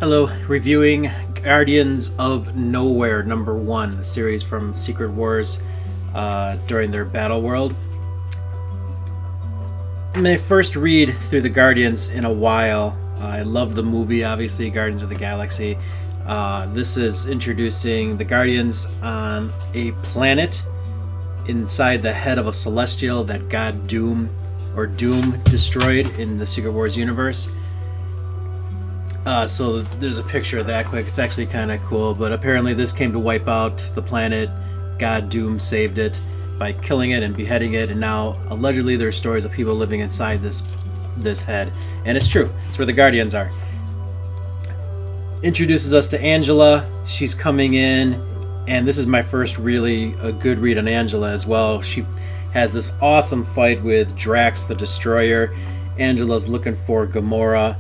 Hello, reviewing Guardians of Knowhere #1, the series from Secret Wars during their Battle World. My first read through the Guardians in a while. I love the movie, obviously, Guardians of the Galaxy. This is introducing the Guardians on a planet inside the head of a celestial that God Doom destroyed in the Secret Wars universe. So there's a picture of that quick. It's actually kind of cool, but apparently this came to wipe out the planet. God Doom saved it by killing it and beheading it, and now allegedly there's stories of people living inside this head, and it's true. It's where the Guardians are. Introduces us to Angela. She's coming in, and this is my first really a good read on Angela as well. She has this awesome fight with Drax the Destroyer. Angela's looking for Gamora,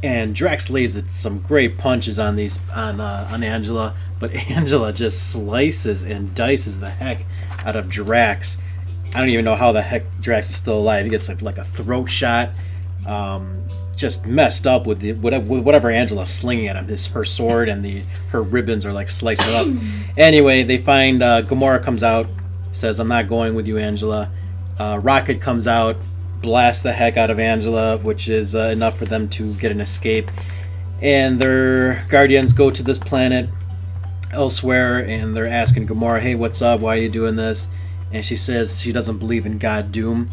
and Drax lays some great punches on Angela, but Angela just slices and dices the heck out of Drax. I don't even know how the heck Drax is still alive. He gets like a throat shot, just messed up with whatever Angela's slinging at him. Her sword and her ribbons are like slicing up. Anyway, they find Gamora comes out, says, "I'm not going with you, Angela." Rocket comes out, blasts the heck out of Angela, which is enough for them to get an escape. And their Guardians go to this planet elsewhere, and they're asking Gamora, "Hey, what's up? Why are you doing this?" And she says she doesn't believe in God Doom.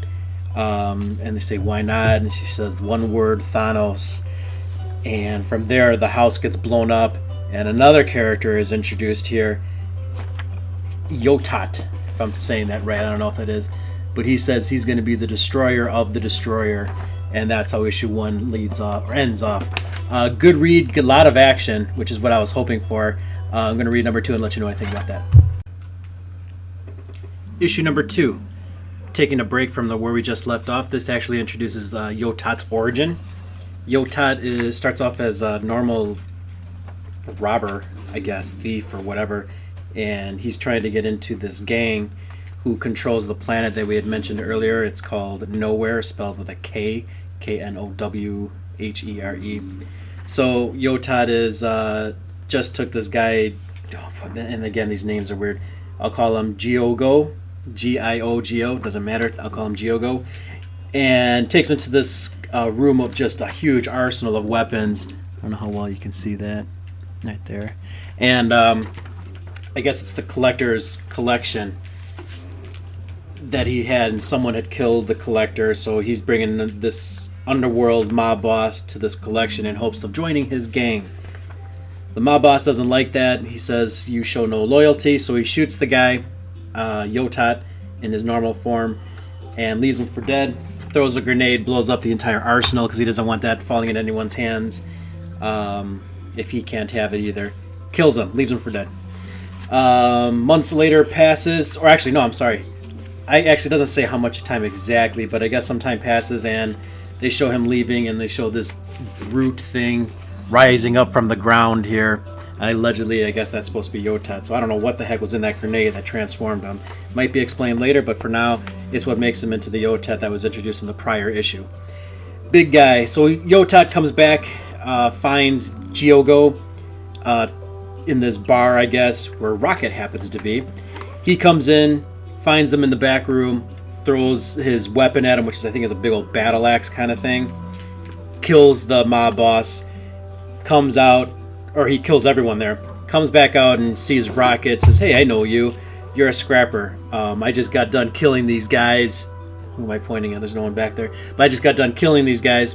And they say, "Why not?" And she says one word, Thanos. And from there, the house gets blown up, and another character is introduced here, Yotat, if I'm saying that right. I don't know if that is. But he says he's going to be the destroyer of the destroyer, and that's how issue 1 ends off. Good read, a lot of action, which is what I was hoping for. I'm going to read number 2 and let you know what I think about that. Issue number 2, taking a break from where we just left off. This actually introduces Yotat's origin. Yotat starts off as a normal robber, I guess, thief or whatever, and he's trying to get into this gang who controls the planet that we had mentioned earlier. It's called Knowhere, spelled with a K, Knowhere. So Yotat just took this guy, and again, these names are weird. I'll call him Giogo, Giogo, doesn't matter, I'll call him Giogo, and takes him to this room of just a huge arsenal of weapons. I don't know how well you can see that right there. And I guess it's the collector's collection that he had, and someone had killed the collector, so he's bringing this underworld mob boss to this collection in hopes of joining his gang. The mob boss doesn't like that. He says, "You show no loyalty," so he shoots the guy, Yotat, in his normal form, and leaves him for dead. Throws a grenade, blows up the entire arsenal because he doesn't want that falling in anyone's hands if he can't have it either. Kills him, leaves him for dead. Months later passes, or actually, no, I'm sorry. I actually doesn't say how much time exactly, but I guess some time passes, and they show him leaving, and they show this brute thing rising up from the ground here. Allegedly, I guess that's supposed to be Yotat, so I don't know what the heck was in that grenade that transformed him. Might be explained later, but for now, it's what makes him into the Yotat that was introduced in the prior issue. Big guy. So Yotat comes back, finds Giogo in this bar, I guess, where Rocket happens to be. He comes in, finds him in the back room, throws his weapon at him, which I think is a big old battle axe kind of thing, kills the mob boss, comes out, or he kills everyone there, comes back out and sees Rocket, says, "Hey, I know you. You're a scrapper. I just got done killing these guys." Who am I pointing at? There's no one back there. But I just got done killing these guys.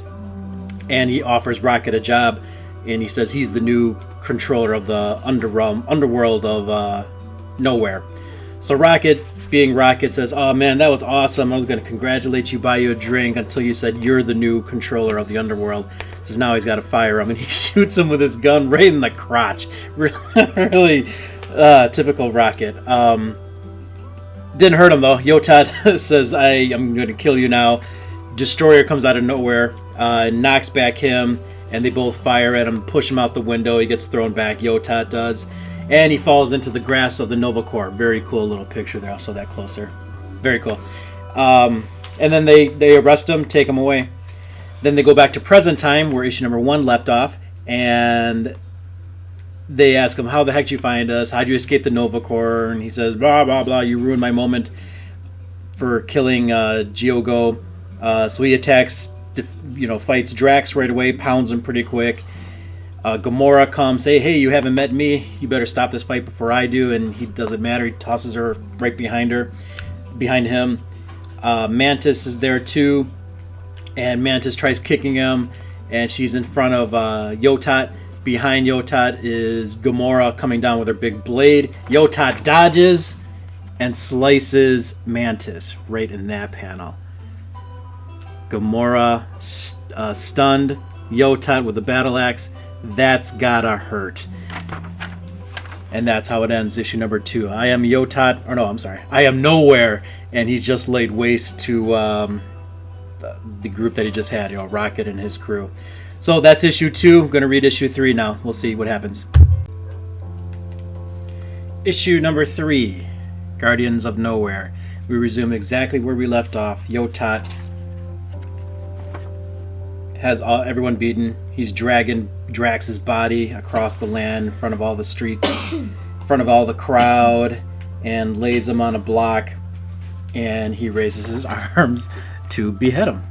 And he offers Rocket a job, and he says he's the new controller of the underworld of Knowhere. So Rocket, being Rocket, says, "Oh man, that was awesome. I was going to congratulate you, buy you a drink, until you said you're the new controller of the underworld." Says now he's got to fire him, and he shoots him with his gun right in the crotch. Really typical Rocket. Didn't hurt him though. Yotat says, "I'm going to kill you now." Destroyer comes out of nowhere, knocks back him, and they both fire at him, push him out the window. He gets thrown back. Yotat does. And he falls into the grasp of the Nova Corps. Very cool little picture there. I'll show that closer. Very cool. And then they arrest him, take him away. Then they go back to present time, where issue number 1 left off. and they ask him, how the heck did you find us? How'd you escape the Nova Corps? And he says, blah, blah, blah, you ruined my moment for killing Giogo. So he attacks, fights Drax right away, pounds him pretty quick. Gamora comes, hey, you haven't met me. You better stop this fight before I do. And he doesn't matter. He tosses her right behind him. Mantis is there too. And Mantis tries kicking him. And she's in front of Yotat. Behind Yotat is Gamora coming down with her big blade. Yotat dodges and slices Mantis right in that panel. Gamora stunned Yotat with a battle axe. That's gotta hurt. And that's how it ends, issue number 2. I am Knowhere, and he's just laid waste to the group that he just had, Rocket and his crew. So that's issue 2. I'm going to read issue 3 now. We'll see what happens. Issue number 3, Guardians of Knowhere. We resume exactly where we left off. Yotat has everyone beaten. He's dragging Drax's body across the land in front of all the streets, in front of all the crowd, and lays him on a block. And he raises his arms to behead him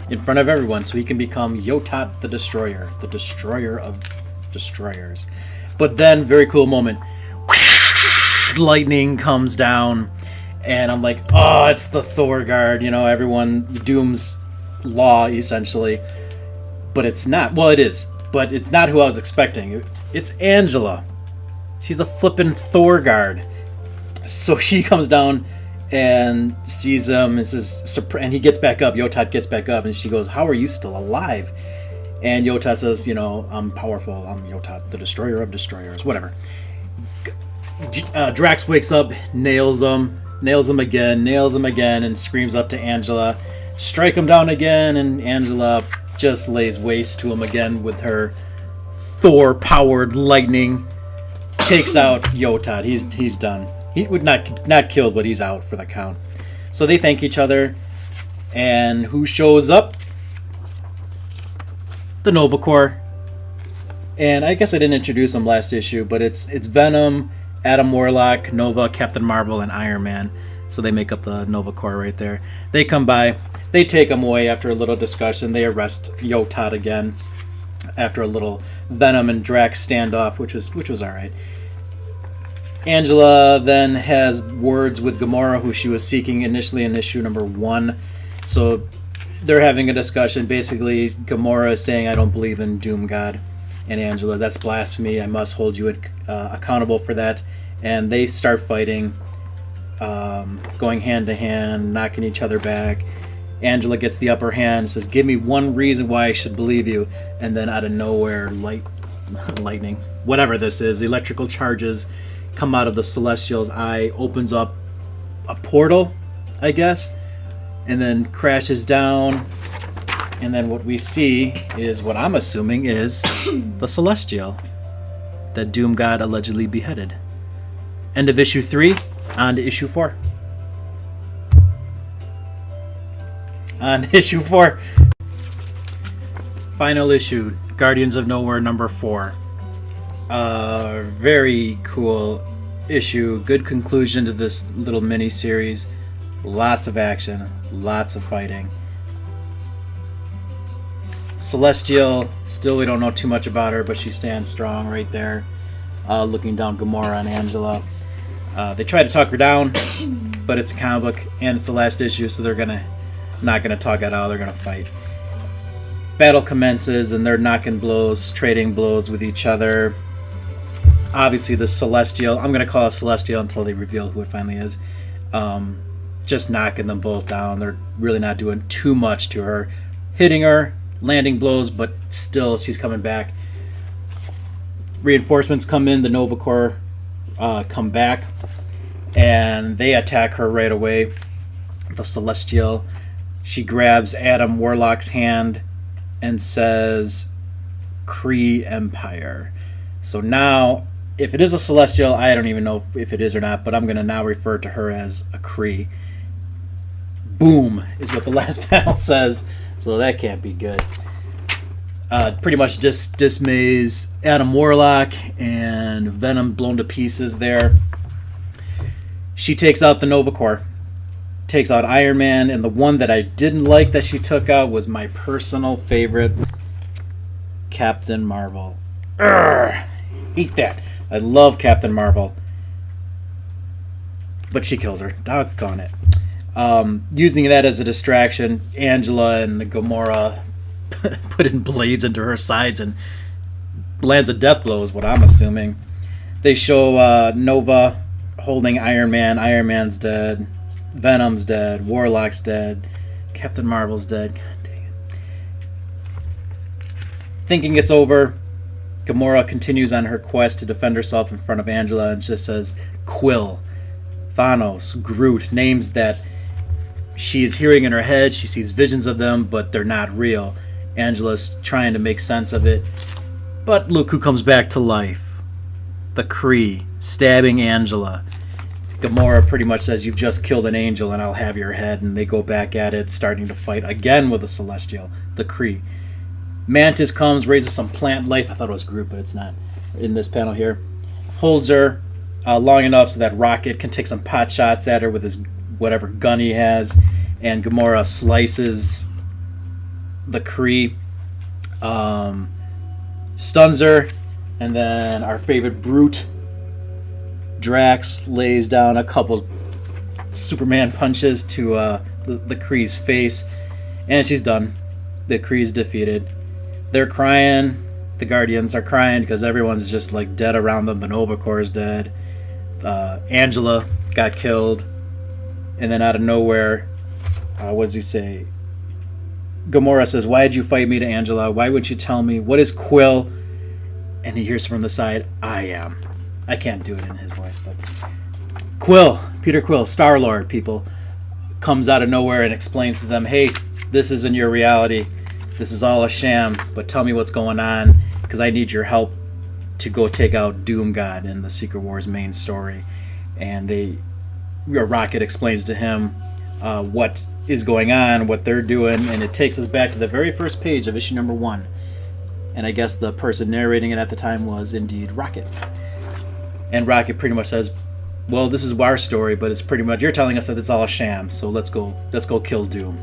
in front of everyone so he can become Yotat the Destroyer of destroyers. But then, very cool moment, lightning comes down, and I'm like, oh, it's the Thor guard, everyone, Doom's law, essentially. But it's not. Well, it is, but it's not who I was expecting. It's Angela. She's a flippin' Thor guard. So she comes down and sees him and says, and he gets back up. Yotat gets back up, and she goes, how are you still alive? And Yotat says, I'm powerful. I'm Yotat, the Destroyer of Destroyers. Whatever. Drax wakes up, nails him again, and screams up to Angela, strike him down again, and Angela just lays waste to him again with her Thor-powered lightning. Takes out Yotat. He's done. He would not killed, but he's out for the count. So they thank each other, and who shows up? The Nova Corps. And I guess I didn't introduce them last issue, but it's Venom, Adam Warlock, Nova, Captain Marvel, and Iron Man. So they make up the Nova Corps right there. They come by. They take him away after a little discussion. They arrest Yotat again after a little Venom and Drax standoff, which was all right. Angela then has words with Gamora, who she was seeking initially in issue number 1. So they're having a discussion. Basically, Gamora is saying, I don't believe in Doom God. And Angela, that's blasphemy. I must hold you accountable for that. And they start fighting, going hand to hand, knocking each other back. Angela gets the upper hand, says, give me one reason why I should believe you. And then out of nowhere, lightning, whatever this is, electrical charges come out of the Celestial's eye, opens up a portal, I guess, and then crashes down. And then what we see is what I'm assuming is the Celestial that Doom God allegedly beheaded. End of issue 3, on to issue 4. On issue 4. Final issue, Guardians of Knowhere number 4. Very cool issue. Good conclusion to this little mini series. Lots of action, lots of fighting. Celestial, still we don't know too much about her, but she stands strong right there, looking down Gamora and Angela. They try to talk her down, but it's a comic book and it's the last issue, so they're not gonna talk it out. They're gonna fight. Battle commences, and they're knocking blows, trading blows with each other. Obviously, the Celestial, I'm gonna call it Celestial until they reveal who it finally is. Just knocking them both down. They're really not doing too much to her, hitting her, landing blows, but still she's coming back. Reinforcements come in. The Nova Corps come back, and they attack her right away. The Celestial, she grabs Adam Warlock's hand and says, Kree Empire. So now, if it is a Celestial, I don't even know if it is or not, but I'm going to now refer to her as a Kree. Boom is what the last panel says, so that can't be good. Pretty much just dismays Adam Warlock and Venom blown to pieces there. She takes out the Nova Corps, takes out Iron Man, and the one that I didn't like that she took out was my personal favorite, Captain Marvel. Urgh, eat that. I love Captain Marvel. But she kills her. Doggone it. Using that as a distraction, Angela and the Gamora putting blades into her sides and lands a death blow is what I'm assuming. They show Nova holding Iron Man. Iron Man's dead. Venom's dead. Warlock's dead. Captain Marvel's dead. God dang it. Thinking it's over, Gamora continues on her quest to defend herself in front of Angela and just says, Quill, Thanos, Groot, names that she is hearing in her head. She sees visions of them, but they're not real. Angela's trying to make sense of it. But look who comes back to life. The Kree, stabbing Angela. Gamora pretty much says, you've just killed an angel and I'll have your head. And they go back at it, starting to fight again with a Celestial, the Kree. Mantis comes, raises some plant life. I thought it was Groot, but it's not. In this panel here. Holds her long enough so that Rocket can take some pot shots at her with his whatever gun he has. And Gamora slices the Kree, stuns her, and then our favorite brute, Drax, lays down a couple Superman punches to the Kree's face, and she's done. The Kree's defeated. They're crying. The Guardians are crying because everyone's just like dead around them. The Nova Corps is dead. Angela got killed, and then out of nowhere, what does he say? Gamora says, why did you fight me, to Angela? Why wouldn't you tell me? What is Quill? And he hears from the side, I am. I can't do it in his voice, but Quill, Peter Quill, Star-Lord, people, comes out of nowhere and explains to them, hey, this isn't your reality. This is all a sham, but tell me what's going on, because I need your help to go take out Doom God in the Secret Wars main story. And Rocket explains to him what is going on, what they're doing, and it takes us back to the very first page of issue number 1. And I guess the person narrating it at the time was indeed Rocket. And Rocket pretty much says, well, this is our story, but it's pretty much, you're telling us that it's all a sham, so let's go kill Doom.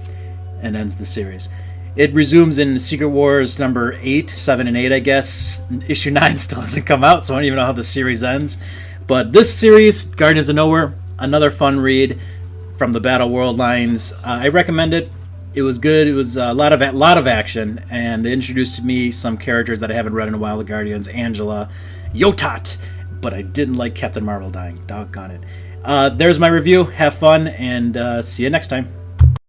And ends the series. It resumes in Secret Wars number 8, 7, and 8, I guess. Issue 9 still hasn't come out, so I don't even know how the series ends. But this series, Guardians of Knowhere, another fun read from the Battle World lines. I recommend it. It was good. It was a lot of action, and it introduced to me some characters that I haven't read in a while. The Guardians, Angela, Yotat, but I didn't like Captain Marvel dying. Doggone it. There's my review. Have fun, and see you next time.